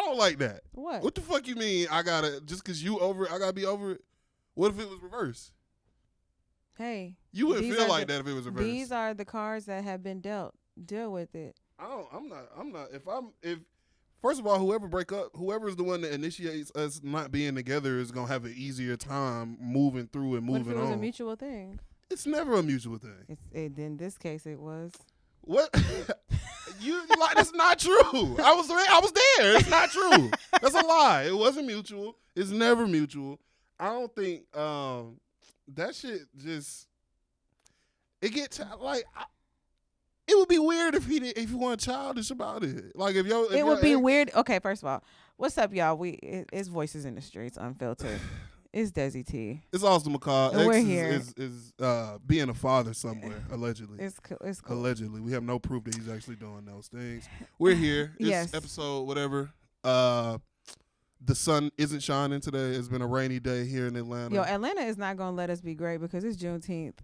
don't like that. What the fuck you mean? I gotta just because you over it, I gotta be over it. What if it was reverse? Hey, you wouldn't feel like that if it was reverse. These are the cards that have been dealt. Deal with it. I'm not. If first of all, whoever is the one that initiates us not being together is gonna have an easier time moving through and moving on. What if it was a mutual thing? It's never a mutual thing. In this case, it was. What? That's not true. I was there. It's not true. That's a lie. It wasn't mutual. It's never mutual. I don't think that shit just. It gets like. It would be weird if he wasn't childish about it. Like if it would be weird. Okay, first of all, what's up, y'all? It's Voices in the Streets, Unfiltered. It's Desi T. It's Austin McCall. And we're here. Is being a father somewhere allegedly. It's cool. Allegedly, we have no proof that he's actually doing those things. We're here. It's yes. Episode whatever. The sun isn't shining today. It's been a rainy day here in Atlanta. Yo, Atlanta is not gonna let us be great because it's Juneteenth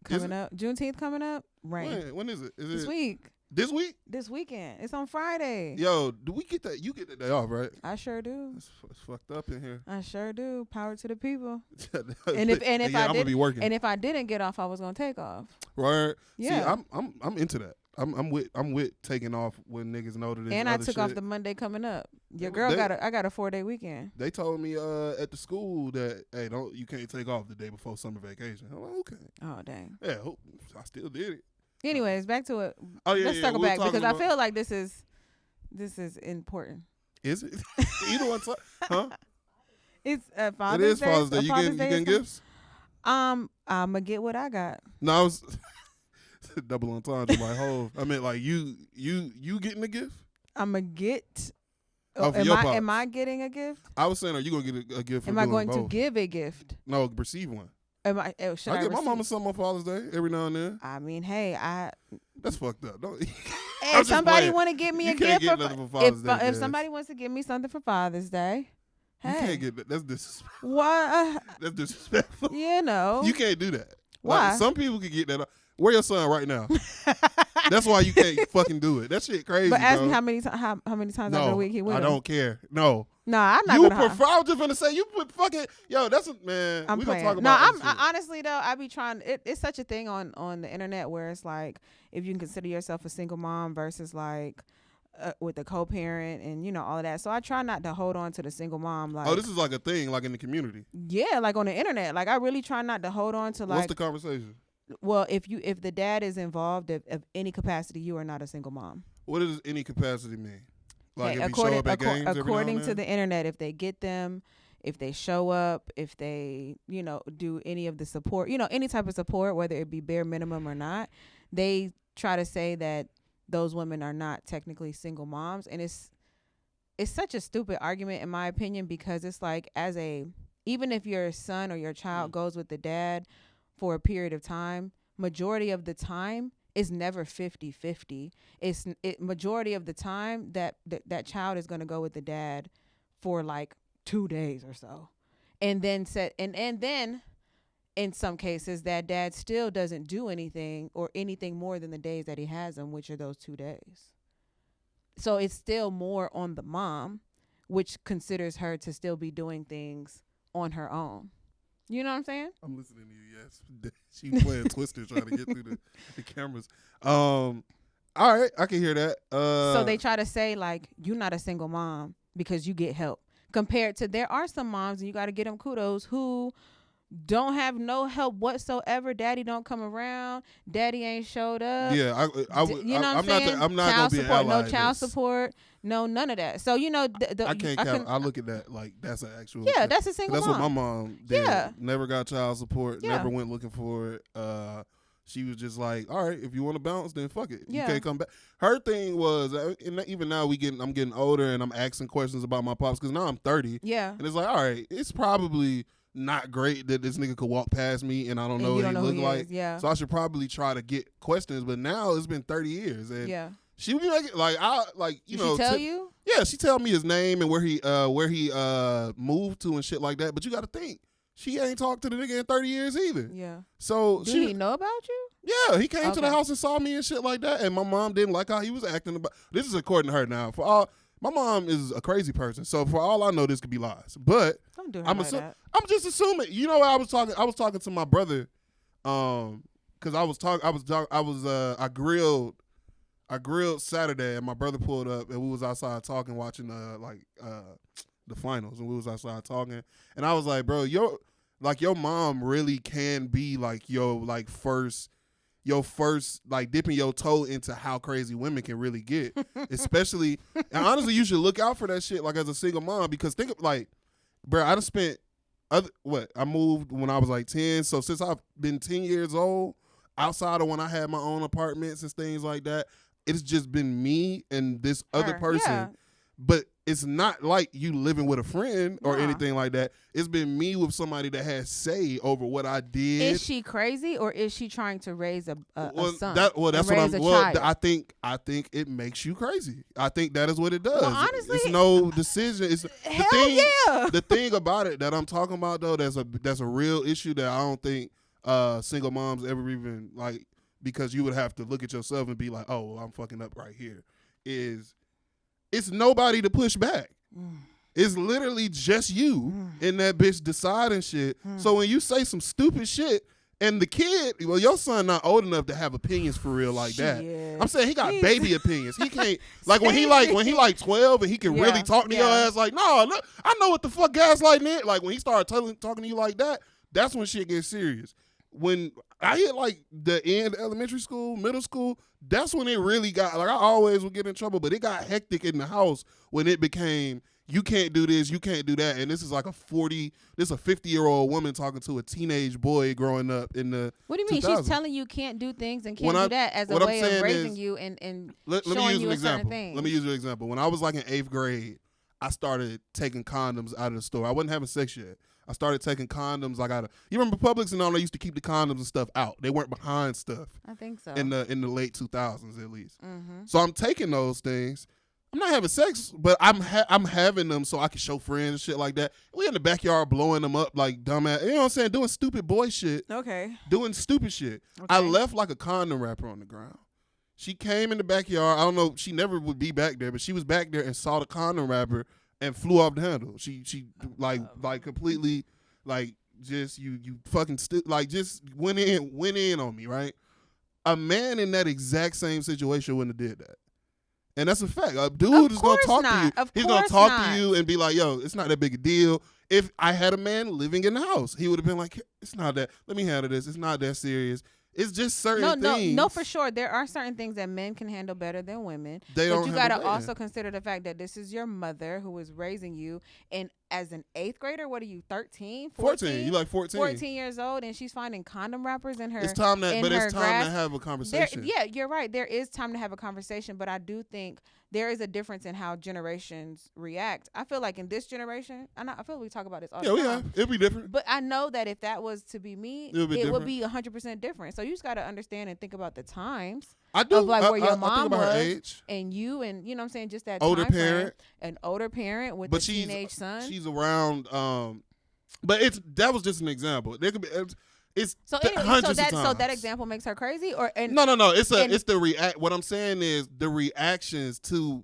coming up. Juneteenth coming up. Rain. When is it? This week. This week? This weekend. It's on Friday. Yo, do we get that? You get that day off, right? I sure do. It's fucked up in here. I sure do. Power to the people. and if I'm gonna be working. And if I didn't get off, I was gonna take off. Right. Yeah. See, I'm into that. I'm with taking off when niggas know that. And I took off the Monday coming up. Your girl I got a 4-day weekend. They told me at the school that you can't take off the day before summer vacation. I'm like, okay. Oh dang. Yeah, I still did it. Anyways, back to it. Oh yeah, Let's circle back because I feel like this is important. Is it? Either one, huh? It's Father's Day. It is Father's Day. You getting gifts? I'ma get what I got. No, I was double entendre like Hov. I meant like you getting a gift? I'ma get. Am I getting a gift? I was saying, are you gonna get a gift? Am I going to give a gift? No, receive one. Should I get my mama something on Father's Day every now and then. I mean, hey, that's fucked up. Don't. Hey, if somebody want to give me a gift for Father's Day, if somebody wants to give me something for Father's Day, hey, you can't get that. That's disrespectful. What? That's disrespectful. You know, you can't do that. Why? Like, some people can get that. Where your son right now? That's why you can't fucking do it. That shit crazy. But ask me how many times out of the week he went. I don't care. No. No, I'm not gonna. I was just gonna say you put fucking that's a man. I'm playing. Gonna talk about honestly though, I be trying. It's such a thing on the internet where it's like if you can consider yourself a single mom versus like with a co-parent and all of that. So I try not to hold on to the single mom. Like, this is like a thing like in the community. Yeah, like on the internet. Like I really try not to hold on to like. What's the conversation? Well, if the dad is involved of any capacity, you are not a single mom. What does any capacity mean? Like hey, if you show up at games according to the internet, if they get them, if they show up, if they do any of the support, any type of support, whether it be bare minimum or not, they try to say that those women are not technically single moms, and it's such a stupid argument in my opinion because it's like even if your son or your child goes with the dad for a period of time, majority of the time it's never 50-50. Majority of the time that child is going to go with the dad for like 2 days or so. And then and then in some cases that dad still doesn't do anything or anything more than the days that he has them, which are those 2 days. So it's still more on the mom, which considers her to still be doing things on her own. You know what I'm saying? I'm listening to you, yes. She's playing Twister trying to get through the cameras. All right, I can hear that. So they try to say, like, you're not a single mom because you get help. Compared to there are some moms, and you got to give them kudos, who don't have no help whatsoever. Daddy don't come around. Daddy ain't showed up. Yeah, I'm saying? I'm not going to be an ally. No child support. No, none of that. So, I can't count. I look at that like that's an actual. Yeah, that's a single mom. That's what my mom did. Yeah. Never got child support. Yeah. Never went looking for it. She was just like, all right, if you want to bounce, then fuck it. Yeah. You can't come back. Her thing was, even now I'm getting older and I'm asking questions about my pops because now I'm 30. Yeah. And it's like, all right, it's probably not great that this nigga could walk past me and I don't know what he look like. Yeah. So I should probably try to get questions. But now it's been 30 years. And yeah. She would be like, Did she tell you? Yeah, she tell me his name and where he moved to and shit like that. But you got to think, she ain't talked to the nigga in 30 years either. Yeah. So did he know about you? Yeah, he came to the house and saw me and shit like that. And my mom didn't like how he was acting about. This is according to her now. My mom is a crazy person, so for all I know, this could be lies. But Don't do her I'm like that. I'm just assuming. You know, I was talking to my brother, because I grilled Saturday, and my brother pulled up, and we was outside talking, watching the finals, and we was outside talking, and I was like, bro, your mom really can be like your first like dipping your toe into how crazy women can really get, especially, and honestly, you should look out for that shit like as a single mom, because think of like, bro, I done spent I moved when I was like 10, so since I've been 10 years old, outside of when I had my own apartments and things like that, it's just been me and this other person. Yeah. But it's not like you living with a friend or Nah. anything like that. It's been me with somebody that has say over what I did. Is she crazy, or is she trying to raise a son? That's what I'm. Child? I think it makes you crazy. I think that is what it does. Well, honestly, it's no decision. It's yeah. The thing about it that I'm talking about though, that's a real issue that I don't think single moms ever even like, because you would have to look at yourself and be like, oh, I'm fucking up right here. It's nobody to push back. It's literally just you and that bitch deciding shit. So when you say some stupid shit, and the kid, well, your son not old enough to have opinions for real like that. I'm saying he got baby opinions. He can't like when he 12 and he can really talk to your ass like, no, look, I know what the fuck gaslighting is. Like when he started talking to you like that, that's when shit gets serious. When I hit like the end of elementary school, middle school, that's when it really got, like I always would get in trouble, but it got hectic in the house when it became, you can't do this, you can't do that. And this is like a 50-year-old woman talking to a teenage boy growing up in the What do you mean? 2000s. She's telling you can't do things and can't do that as a way of raising you and showing you a certain thing. Let me use an example. When I was like in 8th grade, I started taking condoms out of the store. I wasn't having sex yet. I started taking condoms like you remember Publix and all, they used to keep the condoms and stuff out. They weren't behind stuff. I think so. In the late 2000s at least. Mm-hmm. So I'm taking those things. I'm not having sex, but I'm having them so I can show friends and shit like that. We in the backyard blowing them up like dumbass. You know what I'm saying? Doing stupid boy shit. Okay. Doing stupid shit. Okay. I left like a condom wrapper on the ground. She came in the backyard. I don't know. She never would be back there, but she was back there and saw the condom wrapper and flew off the handle. She like completely like just you fucking just went in on me, right? A man in that exact same situation wouldn't have did that. And that's a fact. A dude is going to talk to you. He's going to talk to you and be like, yo, it's not that big a deal. If I had a man living in the house, he would have been like, it's not that. Let me handle this. It's not that serious. It's just certain things. No, for sure. There are certain things that men can handle better than women. But you got to also consider the fact that this is your mother who is raising you. And as an 8th grader, what are you, 13, 14? You like 14. 14 years old, and she's finding condom wrappers in her. It's time to have a conversation. You're right. There is time to have a conversation, but I do think there is a difference in how generations react. I feel like in this generation, I feel like we talk about this all the time. Yeah, it'll be different. But I know that if that was to be me, it would be 100% different. So you just got to understand and think about the times. I do. Of like where your mom was, age. and you, and you know what I'm saying, just that older time parent, frame, an older parent with a teenage son. She's around, but that was just an example. There could be. It's so that example makes her crazy, or no. It's the What I'm saying is the reactions to.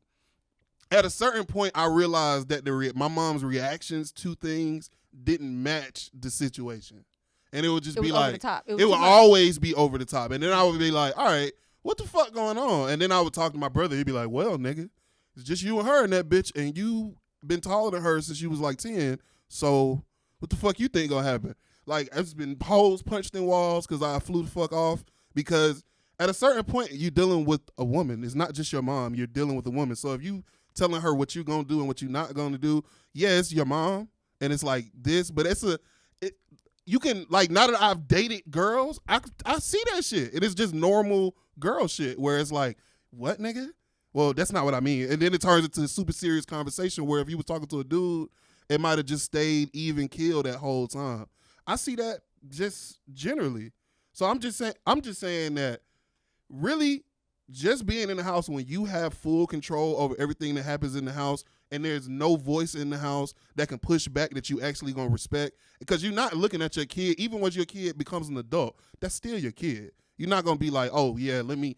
At a certain point, I realized that my mom's reactions to things didn't match the situation, and it would just be like over the top. It would always be over the top, and then I would be like, all right, what the fuck going on? And then I would talk to my brother. He'd be like, well, nigga, it's just you and her and that bitch, and you been taller than her since you was like 10. So what the fuck you think gonna happen? Like, it's been holes punched in walls because I flew the fuck off. Because at a certain point, you're dealing with a woman. It's not just your mom. You're dealing with a woman. So if you telling her what you're gonna do and what you're not gonna do, yeah, it's your mom, and it's like this, but you can, like, now that I've dated girls, I see that shit. It is just normal girl shit where it's like, what, nigga? Well, that's not what I mean. And then it turns into a super serious conversation where if you was talking to a dude, it might have just stayed even keel that whole time. I see that just generally. So I'm just saying that really just being in the house when you have full control over everything that happens in the house and there's no voice in the house that can push back that you actually gonna respect, because you're not looking at your kid, even when your kid becomes an adult, that's still your kid. You're not gonna be like, oh yeah, let me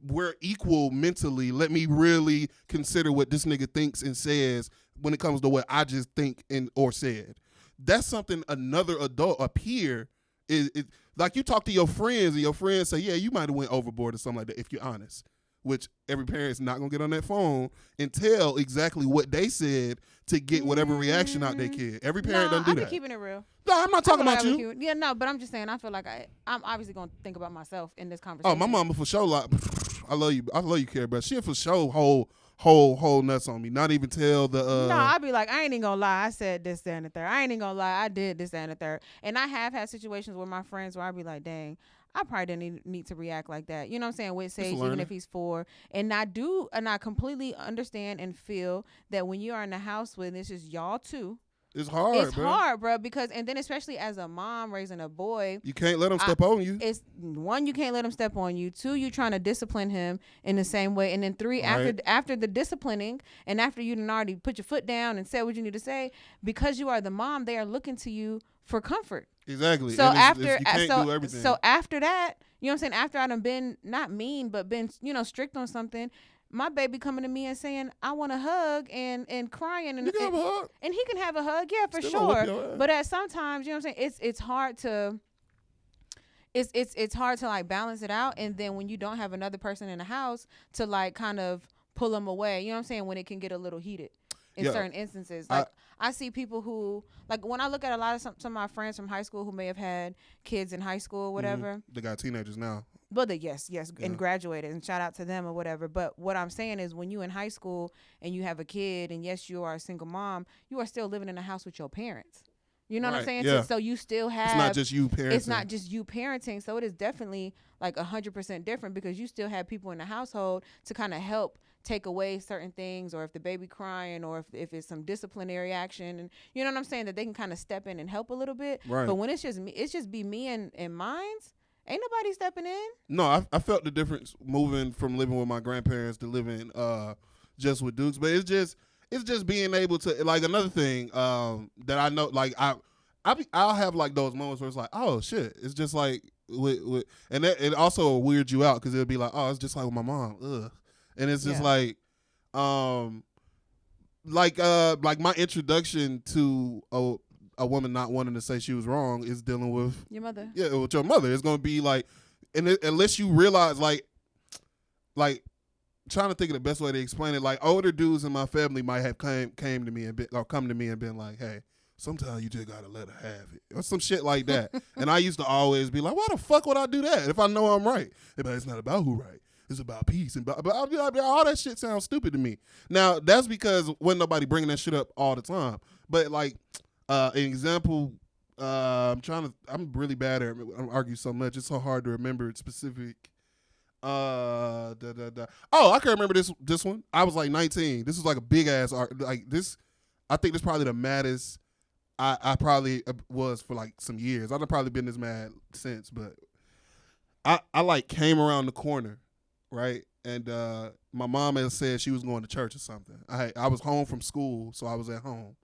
we're equal mentally. Let me really consider what this nigga thinks and says when it comes to what I just think and or said. That's something another adult, a peer, is like you talk to your friends and your friends say, yeah, you might have went overboard or something like that if you're honest. Which every parent's not gonna get on that phone and tell exactly what they said to get whatever reaction out their kid. Every parent doesn't do that. I'm keeping it real. No, I'm not talking about you. Yeah, no, but I'm just saying. I feel like I'm obviously gonna think about myself in this conversation. Oh, my mama for sure. Like, I love you, Carrie, but she for sure whole nuts on me. Not even tell the. No, I'd be like, I ain't even gonna lie. I said this, that, and the third. I ain't even gonna lie. I did this, that, and the third. And I have had situations with my friends where I'd be like, dang, I probably didn't need to react like that. You know what I'm saying? With Sage, even if he's 4. And I completely understand and feel that when you are in the house with, it's just y'all two. It's hard, bro, because, and then especially as a mom raising a boy, you can't let him step on you. It's 1, you can't let him step on you. 2, you trying to discipline him in the same way. And then 3, after the disciplining and after you done already put your foot down and said what you need to say, because you are the mom, they are looking to you for comfort. Exactly. So you can't do everything. So after that, you know what I'm saying? After I done been not mean, but been, strict on something, my baby coming to me and saying, I want a hug and crying. And, you can have a hug. And he can have a hug, yeah, for sure. But at sometimes, you know what I'm saying? It's hard to it's hard to like balance it out. And then when you don't have another person in the house to like kind of pull them away, you know what I'm saying? When it can get a little heated in certain instances. Like I see people who, like when I look at a lot of some of my friends from high school who may have had kids in high school or whatever. Mm-hmm. They got teenagers now. But yes, and graduated, and shout out to them or whatever. But what I'm saying is when you in high school and you have a kid, and yes, you are a single mom, you are still living in a house with your parents. You know what I'm saying? Yeah. So you still have. It's not just you parenting. It's not just you parenting. So it is definitely like 100% different because you still have people in the household to kind of help take away certain things, or if the baby crying, or if it's some disciplinary action, and you know what I'm saying, that they can kind of step in and help a little bit. Right. But when it's just me, it's just be me and mine's. Ain't nobody stepping in. No, I felt the difference moving from living with my grandparents to living just with Dukes. But it's just being able to, like, another thing that I know, like I'll have like those moments where it's like, oh shit, it's just like with and that, it also weirds you out because it'll be like, oh, it's just like with my mom, ugh, and it's just like my introduction to a woman not wanting to say she was wrong is dealing with your mother. Yeah, with your mother. It's gonna be like, unless you realize, like trying to think of the best way to explain it. Like older dudes in my family might have come to me and been like, hey, sometimes you just gotta let her have it, or some shit like that. And I used to always be like, why the fuck would I do that if I know I'm right? But it's not about who right. It's about peace. But I'll be like, all that shit sounds stupid to me. Now that's because wasn't nobody bringing that shit up all the time. But like. An example, I'm really bad at argue so much. It's so hard to remember specific. Oh, I can remember this one. I was like 19. This was like a big ass like this. I think this probably the maddest I probably was for like some years. I've probably been this mad since, but I like came around the corner, right? And my mom had said she was going to church or something. I was home from school, so I was at home.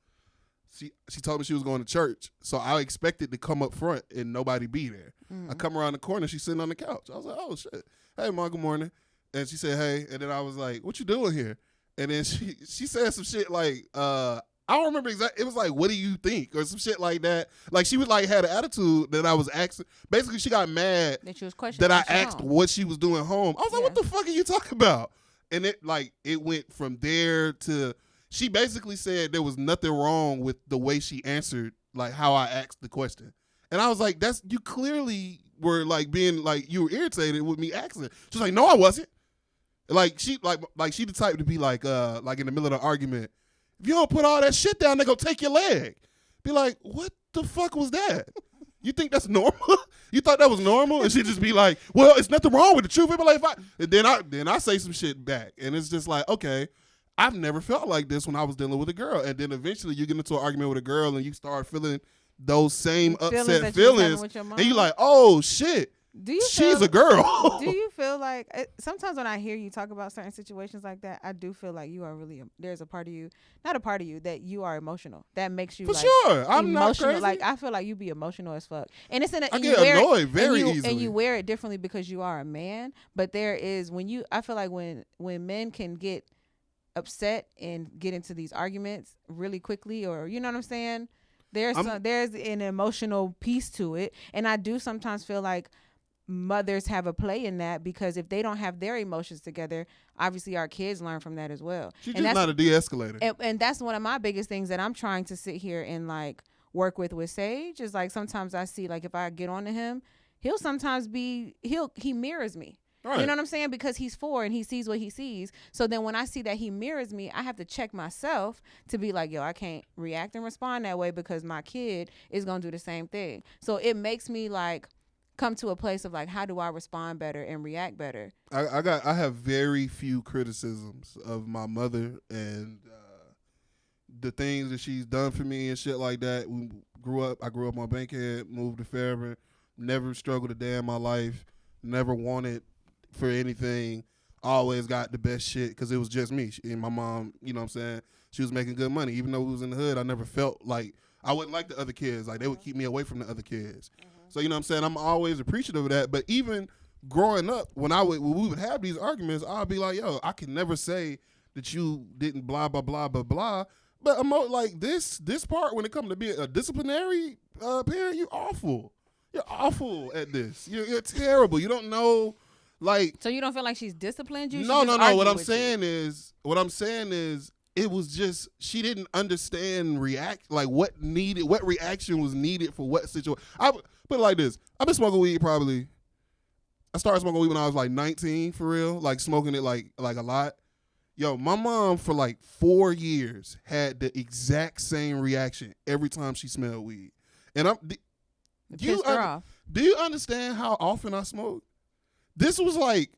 She told me she was going to church, so I expected to come up front and nobody be there. Mm-hmm. I come around the corner, she's sitting on the couch. I was like, oh shit, hey Mom, good morning. And she said, hey, and then I was like, what you doing here? And then she said some shit like, I don't remember exactly. It was like, what do you think, or some shit like that. Like she was like had an attitude that I was asking. Basically, she got mad that she was questioning that I asked what she was doing home. I was like, what the fuck are you talking about? And it went from there to. She basically said there was nothing wrong with the way she answered, like how I asked the question. And I was like, you clearly were like being like, you were irritated with me asking. She's like, no, I wasn't. Like she the type to be like in the middle of the argument, if you don't put all that shit down, they gonna take your leg. Be like, what the fuck was that? You think that's normal? You thought that was normal? And she'd just be like, well, it's nothing wrong with the truth. Be like, and then I say some shit back. And it's just like, okay. I've never felt like this when I was dealing with a girl. And then eventually you get into an argument with a girl and you start feeling those same upset feelings. And you're like, oh, shit. She's a girl. Do you feel like sometimes when I hear you talk about certain situations like that, I do feel like you are really there's a part of you, not a part of you, that you are emotional. That makes you For sure. I'm not crazy. Like I feel like you be emotional as fuck, and it's I get annoyed very easily, and you wear it differently because you are a man. But there is I feel like when men can get upset and get into these arguments really quickly, or you know what I'm saying. There's an emotional piece to it, and I do sometimes feel like mothers have a play in that, because if they don't have their emotions together, obviously our kids learn from that as well. She's just not a de-escalator. And that's one of my biggest things that I'm trying to sit here and like work with Sage, is like sometimes I see, like, if I get on to him, he'll sometimes he mirrors me. Right. You know what I'm saying? Because he's 4 and he sees what he sees. So then when I see that he mirrors me, I have to check myself to be like, yo, I can't react and respond that way because my kid is going to do the same thing. So it makes me like come to a place of like, how do I respond better and react better? I have very few criticisms of my mother and the things that she's done for me and shit like that. I grew up on Bankhead, moved to Fairburn, never struggled a day in my life, never wanted for anything. Always got the best shit because it was just me and my mom. You know what I'm saying? She was making good money. Even though we was in the hood, I never felt like I wouldn't like the other kids. Like they would keep me away from the other kids. So you know what I'm saying? I'm always appreciative of that. But even growing up, when we would have these arguments, I'd be like, yo, I can never say that you didn't blah blah blah blah blah. But like this part, when it comes to being a disciplinary parent, you're awful. You're awful at this. You're terrible. You don't know. Like, so you don't feel like she's disciplined you? No. What I'm saying is, it was just she didn't understand what reaction was needed for what situation. I put it like this: I've been smoking weed I started smoking weed when I was like 19 for real, like smoking it like a lot. Yo, my mom for like 4 years had the exact same reaction every time she smelled weed, and do you understand how often I smoke? This was like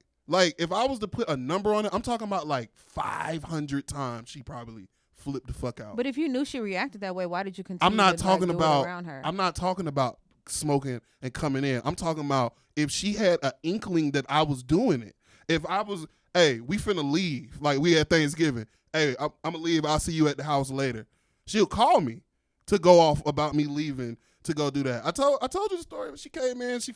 if I was to put a number on it, I'm talking about like 500 times she probably flipped the fuck out. But if you knew she reacted that way, why did you continue I'm not talking about around her? I'm not talking about smoking and coming in. I'm talking about if she had an inkling that I was doing it. If I was, hey, we finna leave. Like we had Thanksgiving. Hey, I'm gonna leave. I'll see you at the house later. She'll call me to go off about me leaving to go do that. I told you the story. She came in, she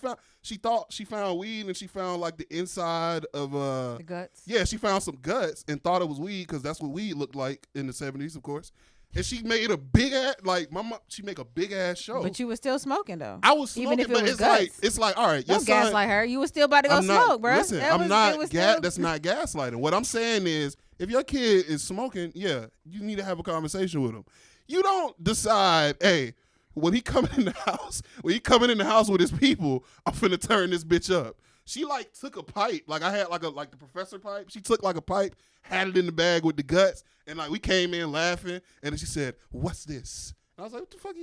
thought she found weed, and she found like the inside of the guts. Yeah, she found some guts and thought it was weed because that's what weed looked like in the 70s, of course. And she made a big ass, like my mom, she make a big ass show. But you were still smoking though. I was smoking, even if it was guts. It's like all right, don't gaslight her. You were still about to go smoke, bro. Listen, that's not gaslighting. What I'm saying is, if your kid is smoking, yeah, you need to have a conversation with him. You don't decide, hey, when he coming in the house with his people, I'm finna turn this bitch up. She like took a pipe, like I had like the professor pipe. She took like a pipe, had it in the bag with the guts, and like we came in laughing, and then she said, "What's this?" And I was like, "What the fuck?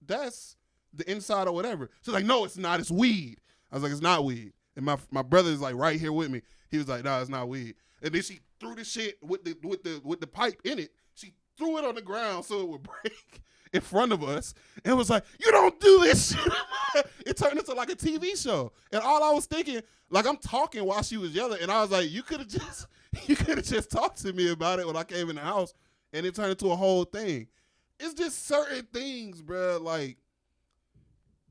That's the inside or whatever." She's like, "No, it's not. It's weed." I was like, "It's not weed." And my brother is like right here with me. He was like, "No, it's not weed." And then she threw the shit with the pipe in it. She threw it on the ground so it would break in front of us, and was like, "You don't do this shit." It turned into like a TV show, and all I was thinking, like I'm talking while she was yelling, and I was like, "You could have just talked to me about it when I came in the house," and it turned into a whole thing. It's just certain things, bro. Like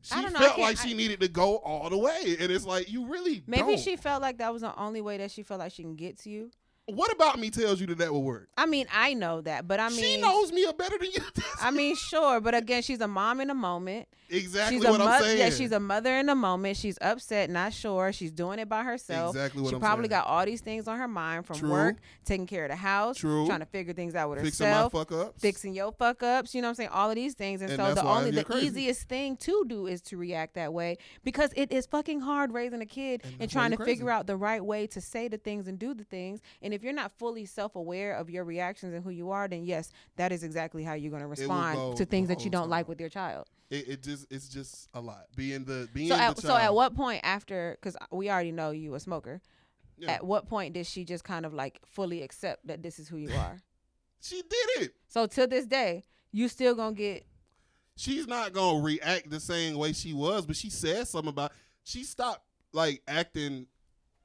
she felt like she needed to go all the way, and it's like you really maybe she felt like that was the only way that she felt like she can get to you. What about me tells you that will work? I mean, I know that, but I mean, she knows me better than you. I mean, sure, but again, she's a mom in a moment. Exactly what I'm saying. Yeah, she's a mother in a moment. She's upset, not sure. She's doing it by herself. Exactly what she I'm probably saying. got all these things on her mind from work, taking care of the house, trying to figure things out with herself, fixing your fuck ups. You know what I'm saying? All of these things, and so the easiest thing to do is to react that way, because it is fucking hard raising a kid and trying to figure out the right way to say the things and do the things. And if you're not fully self-aware of your reactions and who you are, then yes, that is exactly how you're going to respond to things that you don't like with your child. It's just a lot. So at what point after, because we already know you a smoker, at what point did she just kind of like fully accept that this is who you are? She did it. So to this day, you still gonna get. She's not gonna react the same way she was, but she said something about. She stopped like acting.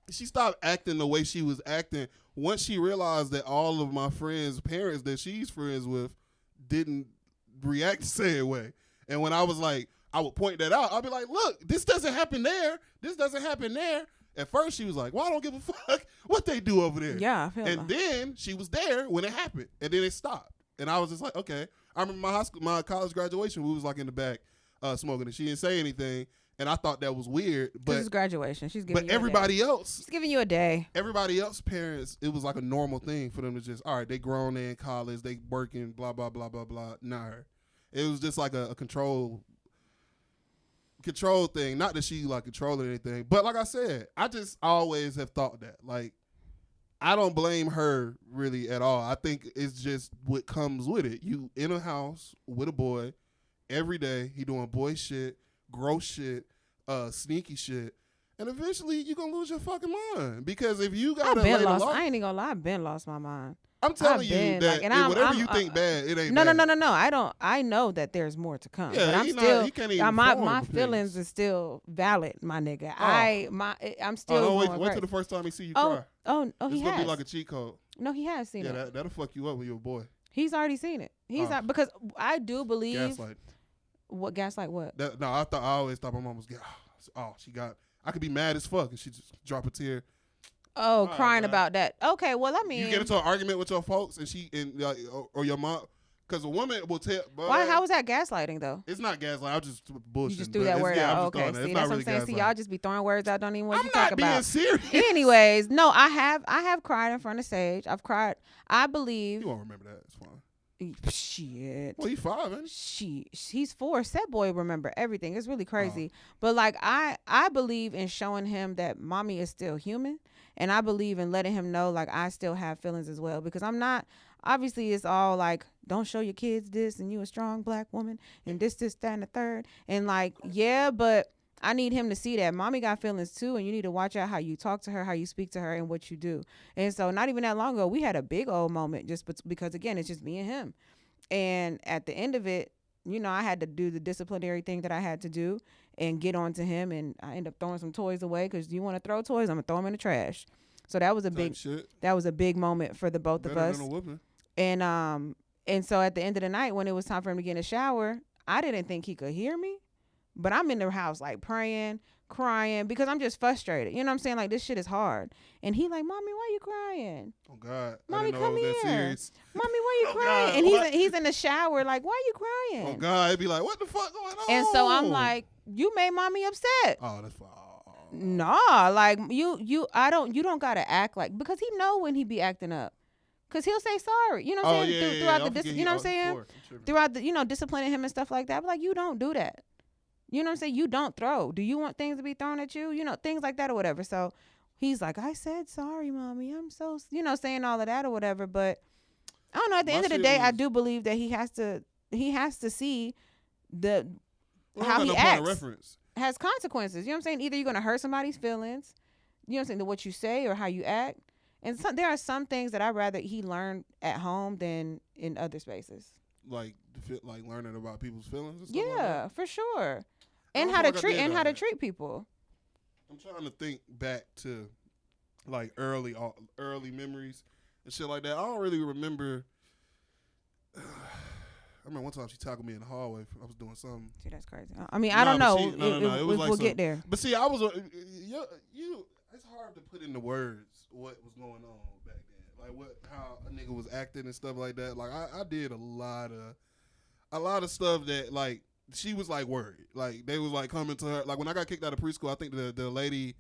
She stopped acting the way she was acting once she realized that all of my friends' parents that she's friends with didn't react the same way. And when I was like, I would point that out. I'd be like, look, this doesn't happen there. This doesn't happen there. At first, she was like, well, I don't give a fuck what they do over there. Yeah, I feel and then she was there when it happened. And then it stopped. And I was just like, okay. I remember my college graduation, we was like in the back smoking, and she didn't say anything. And I thought that was weird. But it's graduation. She's giving you everybody else. She's giving you a day. Everybody else, parents, it was like a normal thing for them to just, all right, they grown, they in college, they working, blah, blah, blah, blah, blah. Not her. It was just like a control thing. Not that she like controlling anything. But like I said, I just always have thought that. Like, I don't blame her really at all. I think it's just what comes with it. You in a house with a boy every day. He doing boy shit, gross shit, sneaky shit. And eventually you're going to lose your fucking mind. Because if you got to lay the law. I ain't even going to lie. I've been lost my mind. I'm telling you that whatever you think bad, it ain't bad. No. I know that there's more to come. Yeah, but I'm still, he can't even my feelings are still valid, my nigga. Oh. I'm still wait till the first time he see you cry. Oh, he has. It's going to be like a cheat code. No, he has seen it. Yeah, that'll fuck you up with your boy. He's already seen it. Because I do believe. Gaslight. What gaslight? What? I always thought my mom was. I could be mad as fuck and she just drop a tear. Oh, crying about that. Okay, well, I mean, you get into an argument with your folks and or your mom, because a woman will tell. Why? How was that gaslighting though? It's not gaslighting. I just bullshit. You just threw that word out. Okay, see, that's what I'm saying. See, y'all just be throwing words out. Don't even want you talk about. I'm not being serious. Anyways, no, I have cried in front of Sage. I've cried. I believe. You won't remember that. It's fine. Shit. Well, he's 5, ain't he? He's 4. Set boy remember everything. It's really crazy. But like I believe in showing him that mommy is still human, and I believe in letting him know like I still have feelings as well, because I'm not. Obviously, it's all like, don't show your kids this, and you a strong black woman, and this, that, and the third, and like, yeah, but I need him to see that mommy got feelings too, and you need to watch out how you talk to her, how you speak to her, and what you do. And so not even that long ago, we had a big old moment just because, again, it's just me and him. And at the end of it, you know, I had to do the disciplinary thing that I had to do and get on to him, and I ended up throwing some toys away, because you want to throw toys, I'm going to throw them in the trash. So that was a big moment for the both of us. And so at the end of the night, when it was time for him to get in the shower, I didn't think he could hear me. But I'm in the house like praying, crying, because I'm just frustrated. You know what I'm saying? Like, this shit is hard. And he like, mommy, why you crying? Oh God, mommy, come here. Serious. Mommy, why you crying? God, and he's in the shower like, why you crying? Oh God, it'd be like, what the fuck going on? And so I'm like, you made mommy upset. Oh, that's fine. Nah, like you don't gotta act like, because he know when he be acting up. Cause he'll say sorry, you know what I'm saying? Throughout the you know what I'm saying? Throughout the, you know, disciplining him and stuff like that. But like, you don't do that. You know what I'm saying? You don't throw. Do you want things to be thrown at you? You know, things like that or whatever. So he's like, I said sorry, mommy. I'm so, you know, saying all of that or whatever. But I don't know. At the end of the day, I do believe that he has to see how he acts has consequences. You know what I'm saying? Either you're going to hurt somebody's feelings, you know what I'm saying, what you say or how you act. And there are some things that I'd rather he learn at home than in other spaces. Like learning about people's feelings and stuff like that? For sure. And how to treat people. I'm trying to think back to like early memories and shit like that. I don't really remember. I remember one time she tackled me in the hallway. I was doing something. See, that's crazy. I mean, I don't know. It was like we'll get there. But see, I was you. It's hard to put into words what was going on back then. Like how a nigga was acting and stuff like that. Like I did a lot of stuff that like she was like worried. Like they was like coming to her. Like when I got kicked out of preschool, I think the lady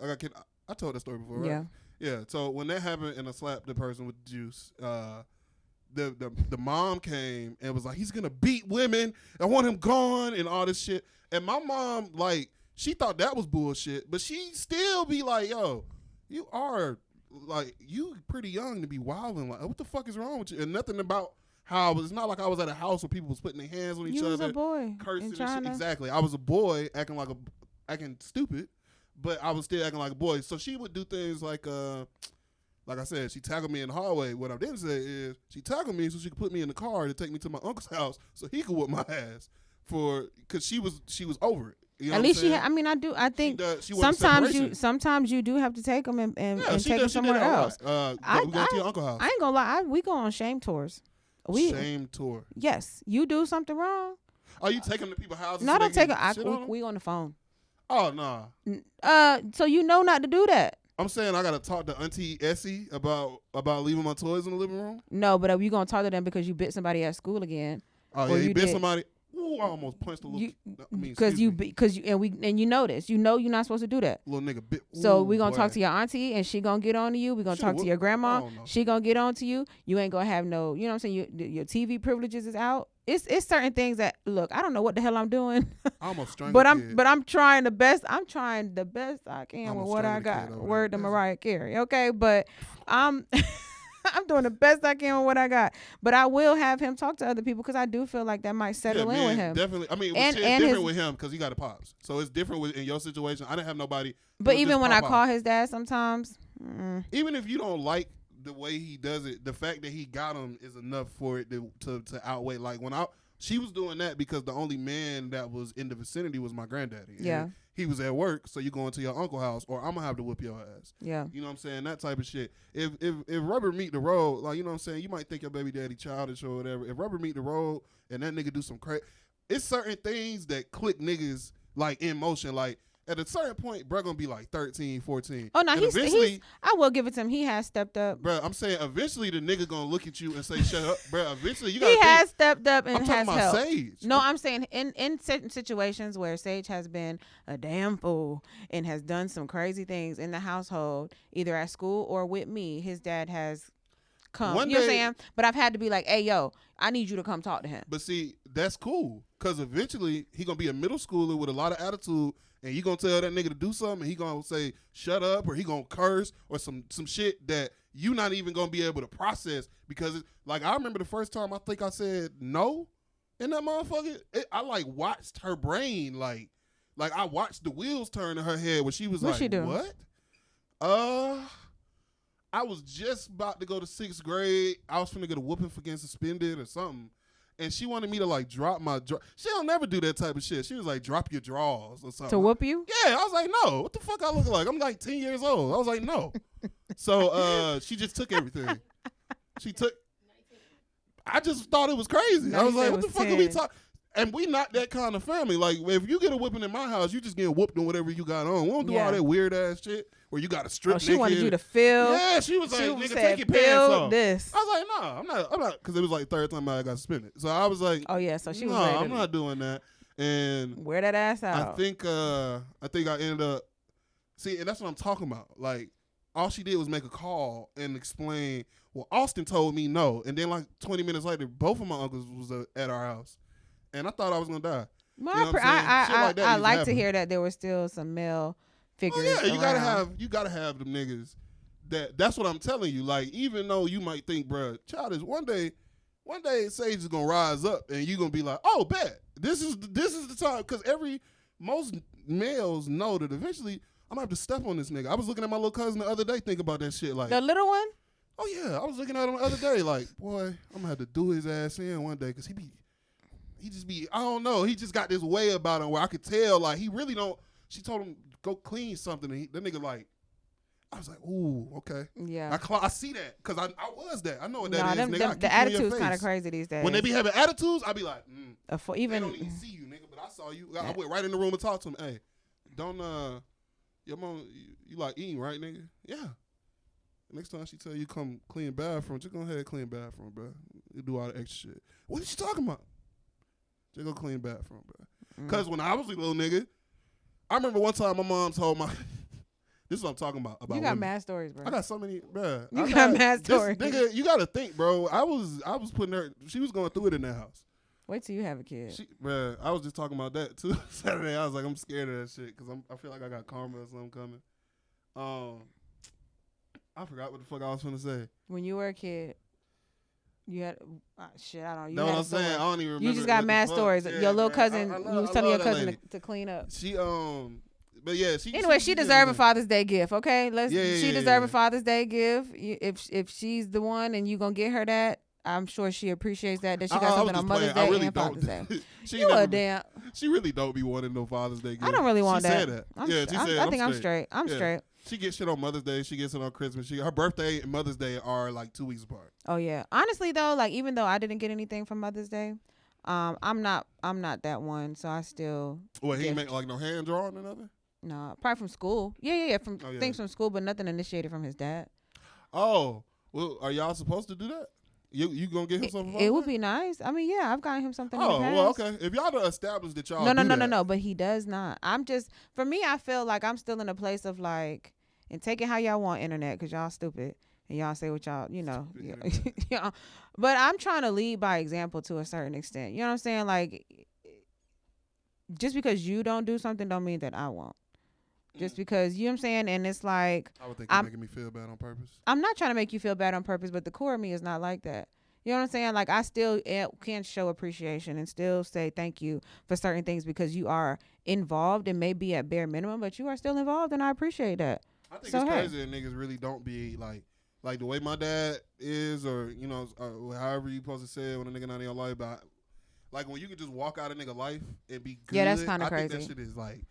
I got kicked. I told that story before, right? Yeah. So when that happened and I slapped the person with juice, the mom came and was like, he's gonna beat women. I want him gone and all this shit. And my mom, like, she thought that was bullshit, but she still be like, yo, you are like, you pretty young to be wilding. Like, what the fuck is wrong with you? And nothing about how it's not like I was at a house where people was putting their hands on each other. You was a boy. Cursing and shit. Exactly. I was a boy acting stupid, but I was still acting like a boy. So she would do things like I said, she tackled me in the hallway. What I didn't say is she tackled me so she could put me in the car to take me to my uncle's house so he could whoop my ass because she was over it. You know At what least I'm saying? I think She wants separation. sometimes you do have to take them and Yeah, take them somewhere else. We going to your uncle's house. I ain't gonna lie. We go on shame tours. Shame tour. Yes, you do something wrong. Are you taking them to people's houses? No, so don't take them. We on the phone. Oh no. So you know not to do that. I'm saying I gotta talk to Auntie Essie about leaving my toys in the living room. No, but you gonna talk to them because you bit somebody at school again. Oh yeah, you bit somebody. Ooh, I almost punched a little. Because you know this. You know you're not supposed to do that. Little nigga bit. Ooh, so we gonna boy. talk to your auntie and she gonna get on to you. We gonna talk to your grandma. She gonna get on to you. You ain't gonna have no. You know what I'm saying? Your TV privileges is out. It's certain things that look. I don't know what the hell I'm doing. I almost strangled but I'm trying the best. I'm trying the best I can with what I got. Word to Mariah Carey. Okay, but I'm doing the best I can with what I got. But I will have him talk to other people because I do feel like that might settle in with him. Definitely. I mean, it's different with him because he got a pops. So it's different in your situation. I didn't have nobody. But even when I call his dad sometimes. Even if you don't like the way he does it, the fact that he got him is enough for it to outweigh. Like she was doing that because the only man that was in the vicinity was my granddaddy. Yeah. He was at work, so you going to your uncle's house, or I'm gonna have to whoop your ass. Yeah. You know what I'm saying? That type of shit. If rubber meet the road, like, you know what I'm saying, you might think your baby daddy childish or whatever. If rubber meet the road and that nigga do some crazy, it's certain things that click niggas like in motion. Like at a certain point, bro gonna be like 13, 14. Oh no, he's I will give it to him. He has stepped up. Bro, I'm saying eventually the nigga gonna look at you and say, "Shut up, bro." Eventually you gotta. He has stepped up and I'm has talking about helped. Sage. No, I'm saying in certain situations where Sage has been a damn fool and has done some crazy things in the household, either at school or with me, his dad has come. You know what I'm saying? But I've had to be like, "Hey, yo, I need you to come talk to him." But see, that's cool because eventually he gonna be a middle schooler with a lot of attitude. And you gonna tell that nigga to do something, and he gonna say shut up, or he gonna curse, or some shit that you not even gonna be able to process because like I remember the first time I think I said no, in that motherfucker, I like watched her brain like I watched the wheels turn in her head when she was What'd like, she do? what? I was just about to go to 6th grade. I was finna get a whooping for getting suspended or something. And she wanted me to like drop my she don't never do that type of shit. She was like, drop your drawers or something. To whoop you? Yeah, I was like, no. What the fuck I look like? I'm like 10 years old. I was like, no. So she just took everything. I just thought it was crazy. I was like, what the fuck are we talking? And we not that kind of family. Like, if you get a whooping in my house, you just get whooped on whatever you got on. We don't do all that weird ass shit where you got to strip naked. She wanted you to feel. Yeah, she was like, nigga, take your pants off. This. I was like, no, I'm not, because it was like third time I got suspended. So I was like, oh yeah, so she was I'm not doing that. And wear that ass out. I think I ended up, see, and that's what I'm talking about. Like, all she did was make a call and explain, well, Austin told me no. And then like 20 minutes later, both of my uncles was at our house. And I thought I was gonna die. Well, you know I like to hear that there were still some male figures. Oh, yeah, you gotta have them niggas. That's what I'm telling you. Like, even though you might think, bro, childish, one day Sage is gonna rise up and you gonna be like, oh, bet this is the time, because most males know that eventually I'm gonna have to step on this nigga. I was looking at my little cousin the other day, thinking about that shit. Like, the little one. Oh yeah, I was looking at him the other day. Like, boy, I'm gonna have to do his ass in one day because he just be, I don't know. He just got this way about him where I could tell, like, he really don't. She told him, go clean something. And that nigga, like, I was like, ooh, okay. Yeah. I see that because I was that. I know what that is, nigga. The attitude's kind of crazy these days. When they be having attitudes, I be like, even they don't even see you, nigga, but I saw you. I went right in the room and talked to him. Hey, don't, your mom, you like eating, right, nigga? Yeah. Next time she tell you come clean bathroom, just go ahead and clean bathroom, bro. You do all the extra shit. What is she talking about? Just go clean bathroom, bro. Because when I was a little nigga, I remember one time my mom told my, this is what I'm talking about. You got women. Mad stories, bro. I got so many, bro. You got mad stories. Nigga, you got to think, bro. I was putting her, she was going through it in that house. Wait till you have a kid. Bro, I was just talking about that too Saturday. I was like, I'm scared of that shit because I feel like I got karma or something coming. I forgot what the fuck I was going to say. When you were a kid, you had shit. I don't know. You know what I'm saying? I don't even remember. You just got mad stories. Yeah, your little cousin. You was telling your cousin to clean up. She but yeah, she deserved a Father's Day gift. Okay, she deserved a Father's Day gift. If she's the one and you gonna get her that, I'm sure she appreciates that she I got was something on just Mother's playing. I Day really and don't. Father's Day. She You never a be- damn. She really don't be wanting no Father's Day gift. I don't really want she that. Said that. I'm, She I'm, said, I think I'm straight. I'm Yeah. straight. She gets shit on Mother's Day. She gets it on Christmas. Her birthday and Mother's Day are like 2 weeks apart. Oh yeah. Honestly though, like even though I didn't get anything for Mother's Day, I'm not that one. So I still. Well, he ain't make like no hand drawing or nothing. No, probably from school. Yeah. From Oh, yeah. things from school, but nothing initiated from his dad. Oh, well, are y'all supposed to do that? You gonna get him something? It would be nice. I mean, yeah, I've gotten him something. Oh, in the past. well, okay. If y'all done established that y'all No. But he does not. I'm just, for me, I feel like I'm still in a place of like, and take it how y'all want, internet, because y'all stupid and y'all say what y'all, yeah. But I'm trying to lead by example to a certain extent. You know what I'm saying? Like, just because you don't do something don't mean that I won't. Just because, you know what I'm saying? And it's like, I would think you're making me feel bad on purpose. I'm not trying to make you feel bad on purpose, but the core of me is not like that. You know what I'm saying? Like, I still can show appreciation and still say thank you for certain things because you are involved and maybe at bare minimum, but you are still involved, and I appreciate that. I think it's crazy that niggas really don't be like the way my dad is, or however you supposed to say it when a nigga not in your life. But like when you can just walk out a nigga life and be good. Yeah, that's kind of crazy. crazy. I think that shit is like.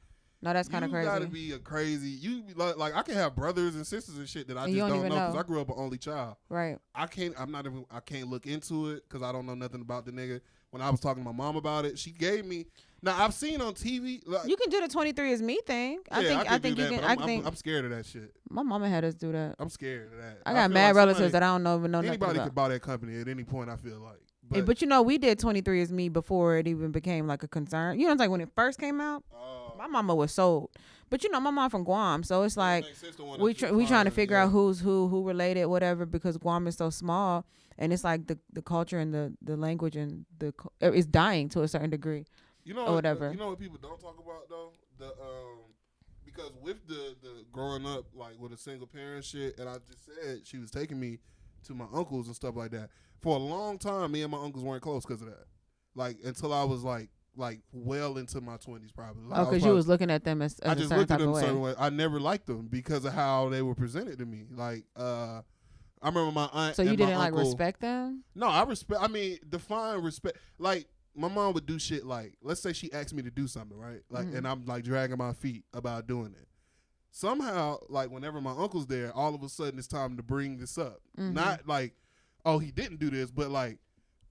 No, that's kind of crazy. You gotta be a crazy. You like I can have brothers and sisters and shit that I just don't know because I grew up an only child. Right. I can't look into it because I don't know nothing about the nigga. When I was talking to my mom about it, she gave me. Now I've seen on TV. Like, you can do the 23 is me thing. I think you can. I'm scared of that shit. My mama had us do that. I'm scared of that. I got mad relatives that I don't know even know nothing about. Anybody could buy that company at any point. I feel like. But we did 23 is me before it even became like a concern. You know, it's like when it first came out, my mama was sold. But my mom from Guam, so it's like we trying to figure out who's who related, whatever, because Guam is so small, and it's like the culture and the language and is dying to a certain degree. Or whatever. You know what people don't talk about though? Because with the growing up like with a single parent shit, and I just said she was taking me to my uncles and stuff like that. For a long time, me and my uncles weren't close because of that. Like until I was like well into my 20s probably. Like, because you was looking at them as I just looked at them a certain way. I never liked them because of how they were presented to me. Like I remember my aunt. So you didn't like respect them? No, I respect. I mean, define respect. Like my mom would do shit like, let's say she asked me to do something, right? Like, and I'm like dragging my feet about doing it. Somehow, like whenever my uncle's there, all of a sudden it's time to bring this up. Not like, oh, he didn't do this, but like,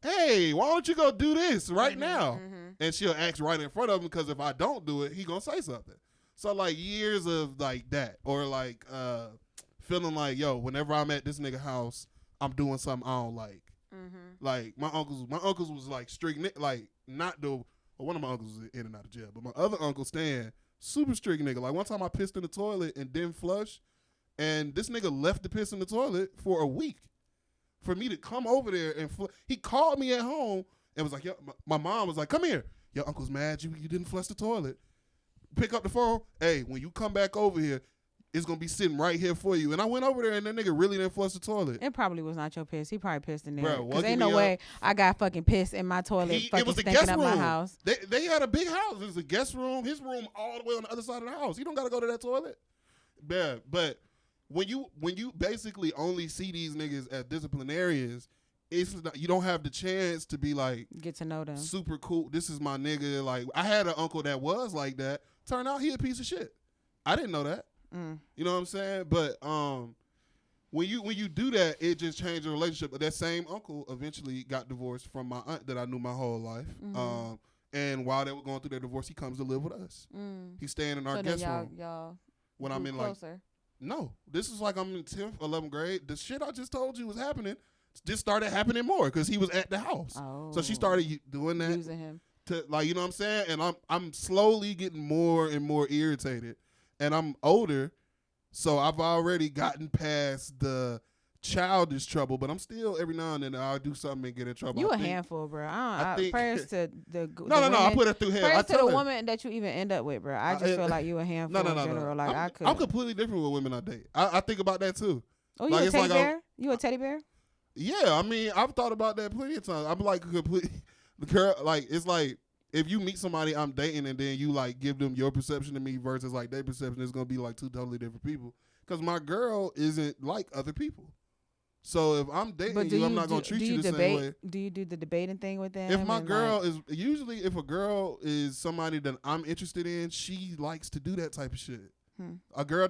hey, why don't you go do this right now? And she'll ask right in front of him because if I don't do it, he gonna say something. So like years of like that, or like feeling like, yo, whenever I'm at this nigga house, I'm doing something I don't like. Like my uncles was like strict, like not the. Well, one of my uncles was in and out of jail, but my other uncle Stan, super strict nigga. Like one time I pissed in the toilet and didn't flush, and this nigga left the piss in the toilet for a week. For me to come over there and he called me at home and was like, yo, my mom was like, come here. Your uncle's mad you didn't flush the toilet. Pick up the phone. Hey, when you come back over here, it's going to be sitting right here for you. And I went over there and that nigga really didn't flush the toilet. It probably was not your piss. He probably pissed in there. Bro, because ain't no way I got fucking piss in my toilet it was the stinking guest up room. my house. They had a big house. There's a guest room, his room all the way on the other side of the house. You don't got to go to that toilet. Yeah, but when you basically only see these niggas as disciplinarians, you don't have the chance to be like get to know them. Super cool. This is my nigga. Like I had an uncle that was like that. Turned out he a piece of shit. I didn't know that. You know what I'm saying? But when you do that, it just changed the relationship. But that same uncle eventually got divorced from my aunt that I knew my whole life. And while they were going through their divorce, he comes to live with us. He's staying in our guest room. Y'all when I'm in closer. No, this is like I'm in 10th, 11th grade. The shit I just told you was happening. Just started happening more because he was at the house. So she started doing that. Using him. To, like, you know what I'm saying? And I'm slowly getting more and more irritated. And I'm older, so I've already gotten past the childish trouble, but I'm still, every now and then, I'll do something and get in trouble. You a handful, bro. I think prayers to the No, I put it through hell. Prayers to the woman that you even end up with, bro. I just feel like you a handful in general. Like I'm completely different with women I date. I think about that, too. Oh, you a teddy bear? You a teddy bear? Yeah, I mean, I've thought about that plenty of times. I'm like complete girl. Like it's like if you meet somebody I'm dating and then you like give them your perception of me versus like their perception, it's gonna be like two totally different people. Because my girl isn't like other people. So if I'm dating you, I'm not gonna treat you the same way. Do you do the debating thing with them? If my girl is usually, if a girl is somebody that I'm interested in, she likes to do that type of shit. A girl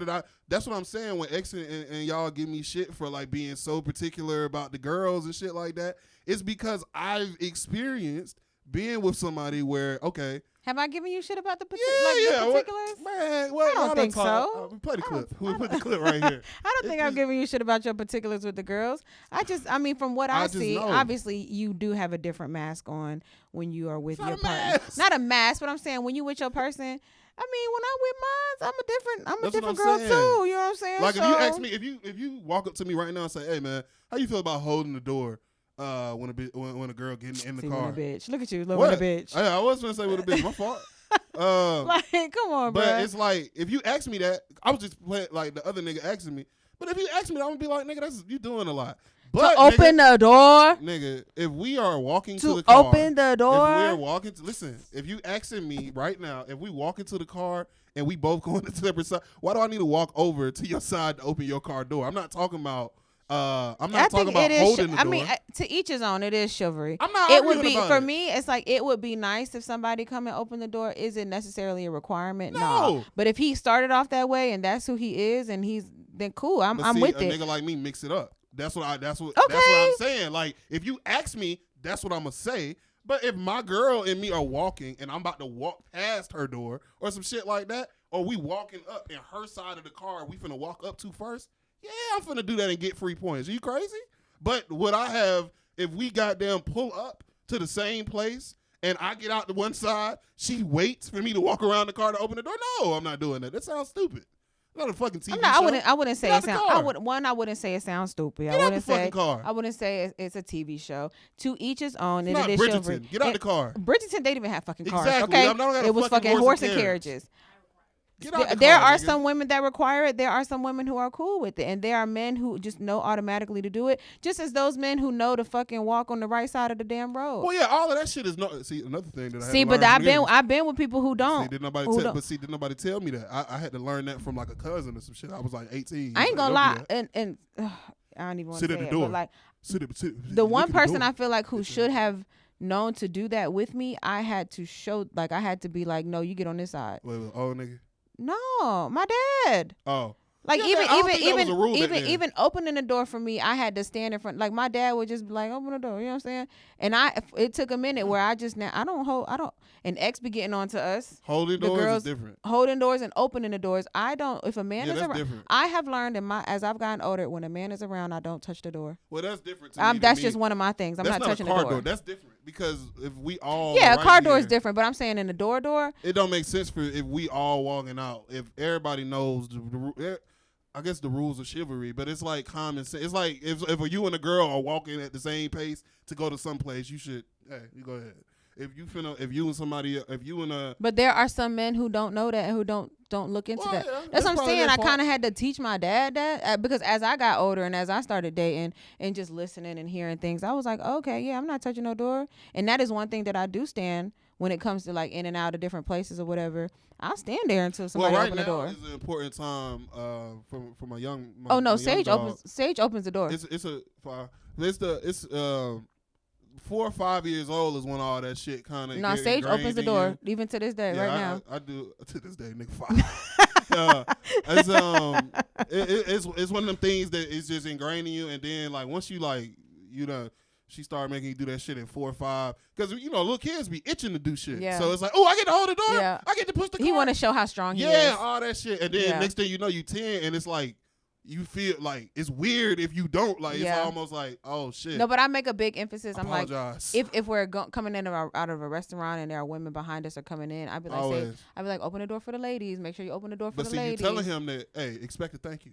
that's what I'm saying when X and y'all give me shit for like being so particular about the girls and shit like that. It's because I've experienced being with somebody where, okay. Have I given you shit about the particulars? Man, I don't think so. Play the clip. We'll put the clip right here. I don't think I'm giving you shit about your particulars with the girls. I mean, from what I see, obviously you do have a different mask on when you are with your partner. Not a mask, but I'm saying when you with your person. I mean, when I'm with mine, I'm a different girl too. You know what I'm saying? Like if you ask me, if you walk up to me right now and say, "Hey man, how you feel about holding the door when a girl getting in the car?" With a bitch. Look at you, with a bitch. I was gonna say with a bitch. My fault. Like, come on, bro. But it's like if you ask me that, I was just playing like the other nigga asking me. But if you ask me, I'm gonna be like, nigga, you doing a lot. But, to open the door, nigga. If we are walking to the car, open the door. If we're walking, listen. If you asking me right now, if we walk into the car and we both going to separate side, why do I need to walk over to your side to open your car door? I'm not talking about. I'm not talking about holding the door. I mean, to each his own. It is chivalry. I'm not. It would be for me. It's like it would be nice if somebody come and open the door. Is it necessarily a requirement? No. But if he started off that way and that's who he is, and then cool. I'm with it. A nigga like me mix it up. That's what I'm saying. Like if you ask me, that's what I'm gonna say. But if my girl and me are walking and I'm about to walk past her door or some shit like that, or we walking up in her side of the car, we finna walk up to first. Yeah, I'm finna do that and get free points. Are you crazy? But would I have if we goddamn pull up to the same place and I get out to one side, she waits for me to walk around the car to open the door? No, I'm not doing that. That sounds stupid. Not a fucking TV show. I wouldn't say it sounds. I wouldn't say it sounds stupid. Get out the fucking car. I wouldn't say it's a TV show. To each his own. It's not Bridgerton. Get out the car. Bridgerton, they didn't even have fucking cars. Exactly. Okay, it was fucking horse and carriages. There are some women that require it. There are some women who are cool with it, and there are men who just know automatically to do it. Just as those men who know to fucking walk on the right side of the damn road. Well, yeah, all of that shit is no. See, another thing that I had see, to but learn I've been with people who don't. Did nobody tell me that? I had to learn that from like a cousin or some shit. I was like 18. I ain't gonna lie, and I don't even want to say it, but like the one person I feel like who should have known to do that with me, I had to be like, no, you get on this side. Wait, old nigga. No, my dad. Oh. Like yeah, even opening the door for me, I had to stand in front. Like my dad would just be like, open the door. You know what I'm saying? And it took a minute where I don't. And X be getting on to us. Holding doors is different. Holding doors and opening the doors. I don't. If a man is around, different. I have learned as I've gotten older, when a man is around, I don't touch the door. Well, that's different. To me, that's just one of my things. I'm not touching the door. That's different because if we all a car door is different. But I'm saying in the door, it don't make sense for if we all walking out. If everybody knows I guess the rules of chivalry, but it's like common sense. It's like if you and a girl are walking at the same pace to go to some place, you should. Hey, you go ahead. But there are some men who don't know that and who don't look into that. Yeah, that's what I'm saying. I kind of had to teach my dad that because as I got older and as I started dating and just listening and hearing things, I was like, okay, yeah, I'm not touching no door. And that is one thing that I do stand when it comes to like in and out of different places or whatever. I'll stand there until somebody open the door. Right now is an important time for my young. Sage opens the door. It's 4 or 5 years old is when all that shit kind of. No, Sage opens the door even to this day. Right now, I do to this day, nigga. 5. It's one of them things that is just ingrained in you, and then like once you like she started making you do that shit at 4 or 5 because little kids be itching to do shit. Yeah. So it's like, oh, I get to hold the door. Yeah. I get to push the car. He want to show how strong he is. Yeah, all that shit, and then next thing you know, you 10, and it's like. You feel like it's weird if you don't like. It's almost like shit. No, but I make a big emphasis. I'm like, apologize. if we're coming in or out of a restaurant and there are women behind us are coming in, I'd be like, open the door for the ladies. Make sure you open the door for the ladies. But see, you're telling him that, hey, expect a thank you.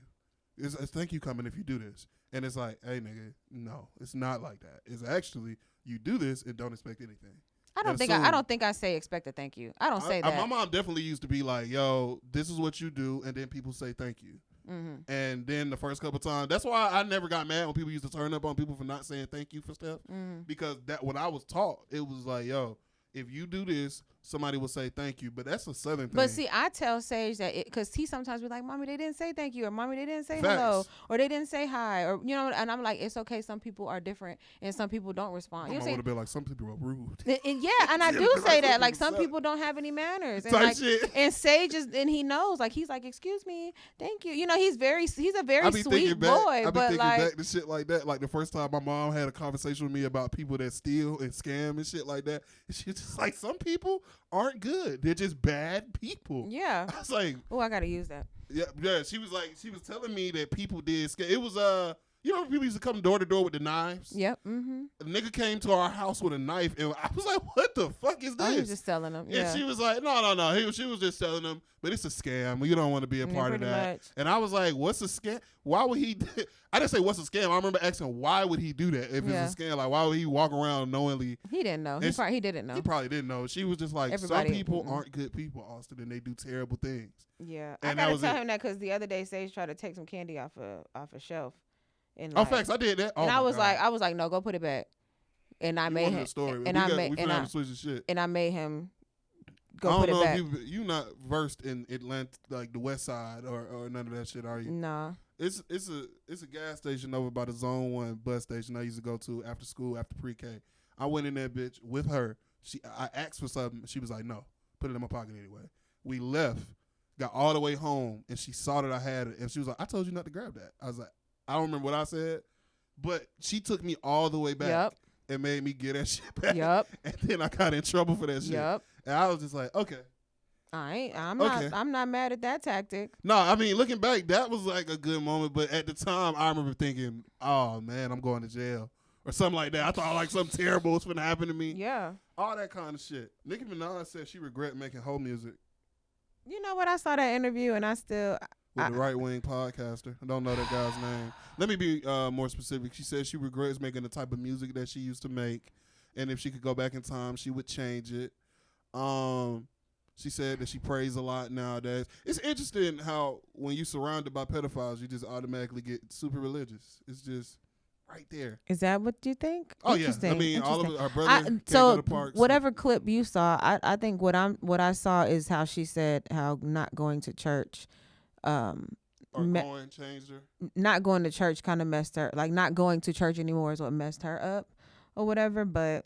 It's thank you coming if you do this, and it's like, hey, nigga, no, it's not like that. It's actually you do this and don't expect anything. I don't think I say expect a thank you. I don't say that. My mom definitely used to be like, yo, this is what you do, and then people say thank you. Mm-hmm. And then the first couple times, that's why I never got mad when people used to turn up on people for not saying thank you for stuff. Mm-hmm. Because that when I was taught, it was like, yo, if you do this, somebody will say thank you, but that's a Southern thing. But see, I tell Sage that because he sometimes be like, "Mommy, they didn't say thank you," or "Mommy, they didn't say hello," or "They didn't say hi," or and I'm like, it's okay. Some people are different, and some people don't respond. I would have been like, some people are rude. And I do say that. Like some people don't have any manners, and like, and Sage is, and he knows. Like he's like, "Excuse me, thank you." He's a very sweet boy. I be thinking back to shit like that. Like the first time my mom had a conversation with me about people that steal and scam and shit like that, and she was just like, some people aren't good. They're just bad people. Yeah. I was like, oh, I gotta use that. Yeah. She was telling me that people did scam. It was people used to come door to door with the knives. Yep. Mm-hmm. A nigga came to our house with a knife, and I was like, "What the fuck is this?" Oh, he was just selling them. Yeah. And she was like, "No." She was just selling them, but it's a scam. You don't want to be a part of that. Much. And I was like, "What's a scam? Why would he?" I didn't say what's a scam. I remember asking, "Why would he do that if it's a scam? Like, why would he walk around knowingly?" He didn't know. He didn't know. He probably didn't know. She was just like, some people aren't good people, Austin, and they do terrible things. Yeah, and I gotta tell him that because the other day Sage tried to take some candy off a shelf. And facts! I did that. And I was like, no, go put it back. And I made him. And I made him go put it back. You not versed in Atlanta, like the West Side or none of that shit, are you? Nah. It's a gas station over by the Zone 1 bus station I used to go to after school, after pre-K. I went in that bitch with her. I asked for something. She was like, no, put it in my pocket anyway. We left, got all the way home, and she saw that I had it, and she was like, I told you not to grab that. I was like, I don't remember what I said, but she took me all the way back and made me get that shit back. Yep. And then I got in trouble for that shit. Yep. And I was just like, okay. I'm not mad at that tactic. No, I mean, looking back, that was like a good moment, but at the time, I remember thinking, oh, man, I'm going to jail. Or something like that. I thought like something terrible was going to happen to me. Yeah. All that kind of shit. Nicki Minaj said she regret making whole music. You know what? I saw that interview and I still... With the right-wing podcaster. I don't know that guy's name. Let me be more specific. She said she regrets making the type of music that she used to make. And if she could go back in time, she would change it. She said that she prays a lot nowadays. It's interesting how when you're surrounded by pedophiles, you just automatically get super religious. It's just right there. Is that what you think? Oh, yeah. I mean, all of our brothers can't go to parks. Whatever clip you saw, I think what I saw is how she said how not going to church changed her. Not going to church kind of messed her. Like not going to church anymore is what messed her up or whatever. But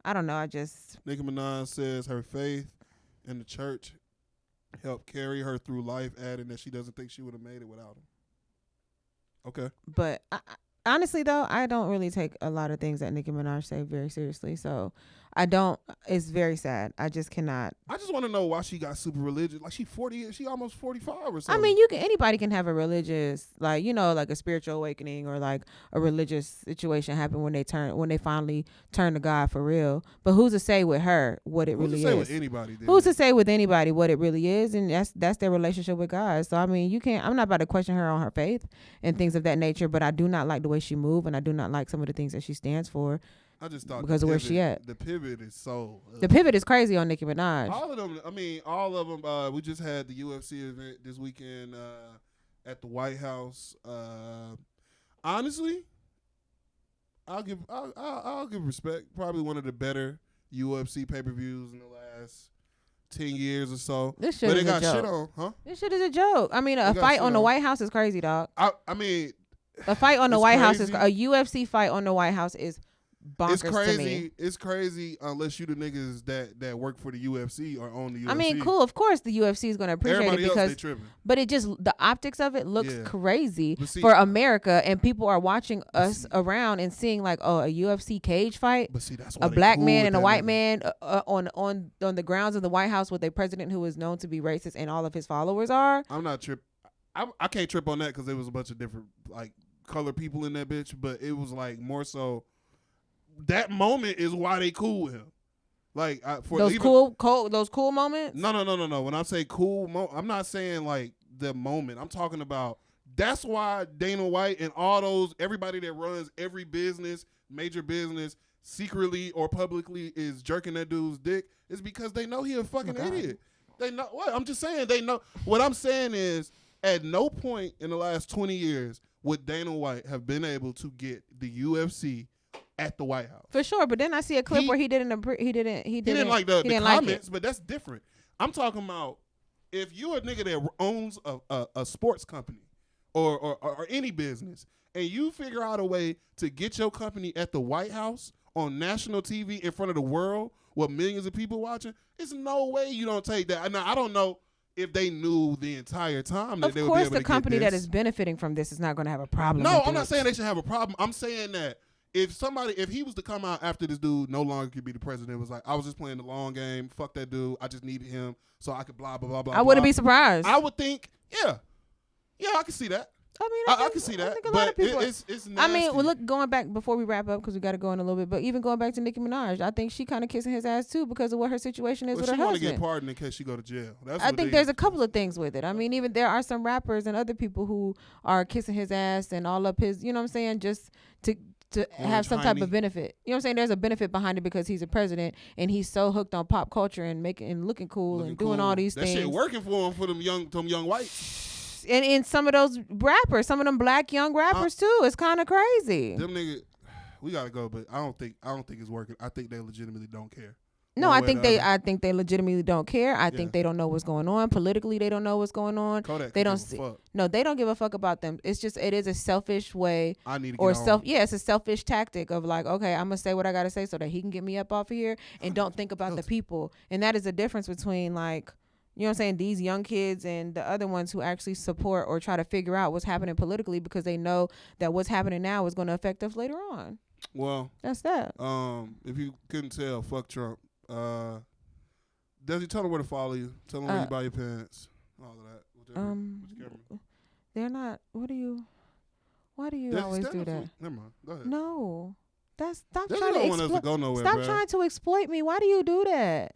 I don't know. Nicki Minaj says her faith in the church helped carry her through life, adding that she doesn't think she would have made it without him. Okay. But honestly, though, I don't really take a lot of things that Nicki Minaj say very seriously. So I don't. It's very sad. I just cannot. I just want to know why she got super religious. Like she almost 45 or something. I mean, anybody can have a religious, like a spiritual awakening or like a religious situation happen when they finally turn to God for real. But who's to say with her what it really is? Who's to say with anybody? Who's to say with anybody what it really is? And that's their relationship with God. So I mean, you can't. I'm not about to question her on her faith and things of that nature. But I do not like the way she moves, and I do not like some of the things that she stands for. I just thought because of where she at. The pivot is so. The pivot is crazy on Nicki Minaj. All of them. I mean, all of them. We just had the UFC event this weekend at the White House. Honestly, I'll give respect. Probably one of the better UFC pay-per-views in the last 10 years or so. This shit is a joke. Shit on, huh? This shit is a joke. I mean, a fight on the White House is crazy, dog. I mean, a fight on the White House is a UFC fight on the White House is bonkers. It's crazy. To me. It's crazy unless you the niggas that work for the UFC or own the UFC. I mean, cool. Of course, the UFC is going to appreciate Everybody it because, else, they tripping. But it just the optics of it looks crazy for America, and people are watching us around and seeing like, oh, a UFC cage fight. But see, that's a black man and a white man on the grounds of the White House with a president who is known to be racist and all of his followers are. I'm not tripping. I can't trip on that because there was a bunch of different like colored people in that bitch, but it was like more so. That moment is why they cool with him. Like those cool moments. No. When I say cool, I'm not saying like the moment. I'm talking about that's why Dana White and everybody that runs every business, major business, secretly or publicly is jerking that dude's dick is because they know he a fucking idiot. They know what I'm just saying. They know what I'm saying is at no point in the last 20 years would Dana White have been able to get the UFC at the White House. For sure, but then I see a clip where he didn't like the comments, but that's different. I'm talking about if you a nigga that owns a sports company or any business, and you figure out a way to get your company at the White House on national TV in front of the world with millions of people watching, it's no way you don't take that. Now, I don't know if they knew the entire time that they would be able to get this. Of course, the company that is benefiting from this is not going to have a problem. No, I'm not saying they should have a problem. I'm saying that if he was to come out after this dude no longer could be the president, was like, I was just playing the long game, fuck that dude, I just needed him so I could blah, blah, blah, blah. I wouldn't be surprised. I would think, yeah, I can see that. I mean, I can see that. I think a lot of people. It's nasty. I mean, well, look, going back before we wrap up because we got to go in a little bit, but even going back to Nicki Minaj, I think she kind of kissing his ass too because of what her situation is with her husband. She want to get pardoned in case she go to jail. I think there's a couple of things with it. I mean, even there are some rappers and other people who are kissing his ass and all up his, you know what I'm saying, just to have some type of benefit. You know what I'm saying? There's a benefit behind it because he's a president and he's so hooked on pop culture and looking cool and doing all these things. That shit working for him for them young whites. And some of those rappers, some of them black young rappers too. It's kind of crazy. Them niggas, we gotta go, but I don't think it's working. I think they legitimately don't care. No, I think they legitimately don't care. I think they don't know what's going on politically. They don't know what's going on. Kodak they don't see. No, they don't give a fuck about them. It's just it is a selfish way. I need to get on. Yeah, it's a selfish tactic of like, okay, I'm gonna say what I gotta say so that he can get me up off of here and don't think about the people. And that is the difference between like, you know what I'm saying, these young kids and the other ones who actually support or try to figure out what's happening politically because they know that what's happening now is going to affect us later on. Well, that's that. If you couldn't tell, fuck Trump. Desi, tell them where to follow you. Tell them where you buy your pants. All of that. They're not. Why do you always do that? Never mind. Go ahead. No. Stop Desi trying don't to want us to go nowhere, Stop bro. trying to exploit me. Why do you do that?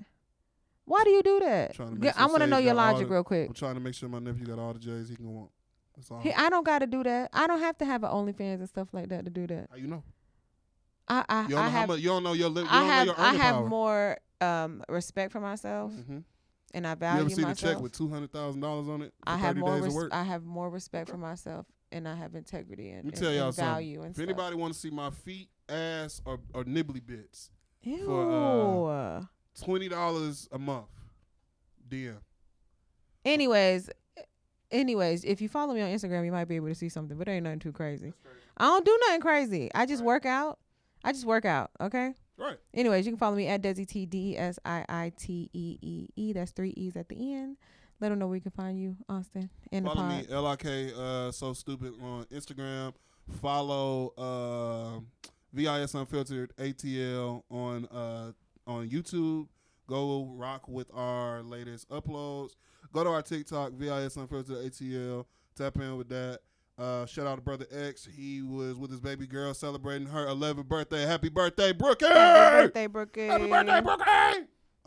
Why do you do that? I want to know your logic real quick. I'm trying to make sure my nephew got all the J's he can want. That's all. I don't got to do that. I don't have to have an OnlyFans and stuff like that to do that. How you know? You don't know your I have more respect for myself, and I value myself. You ever seen a check with $200,000 on it? I have more respect for myself, and I have integrity and value. And if anybody want to see my feet, ass, or nibbly bits, ew. For $20 a month, DM. Anyways, if you follow me on Instagram, you might be able to see something, but it ain't nothing too crazy. I don't do nothing crazy. I just work out. Okay? Right. Anyways, you can follow me at Desi T Desiiitee. That's 3 E's at the end. Let them know where you can find you, Austin. Follow me, LIK So Stupid on Instagram. Follow VIS Unfiltered ATL on YouTube. Go rock with our latest uploads. Go to our TikTok, VIS Unfiltered ATL. Tap in with that. Shout out to Brother X. He was with his baby girl celebrating her 11th birthday. Happy birthday, Brookie! Happy birthday, Brookie! Happy birthday, Brookie!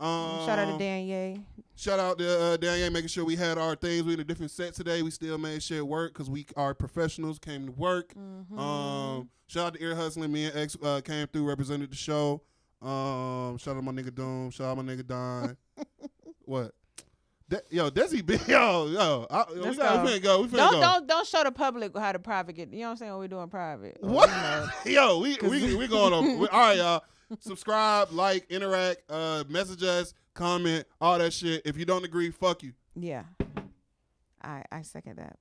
Shout out to Dan Ye. Shout out to Dan Ye, making sure we had our things. We in a different set today. We still made shit work because we are professionals, came to work. Shout out to Ear Hustling. Me and X came through, represented the show. Shout out to my nigga Doom. Shout out to my nigga Don. What? Desi, we finna go. Don't show the public how to private get. You know what I'm saying? What we doing private. What? We going on. All right, y'all. Subscribe, like, interact, message us, comment, all that shit. If you don't agree, fuck you. Yeah. I second that.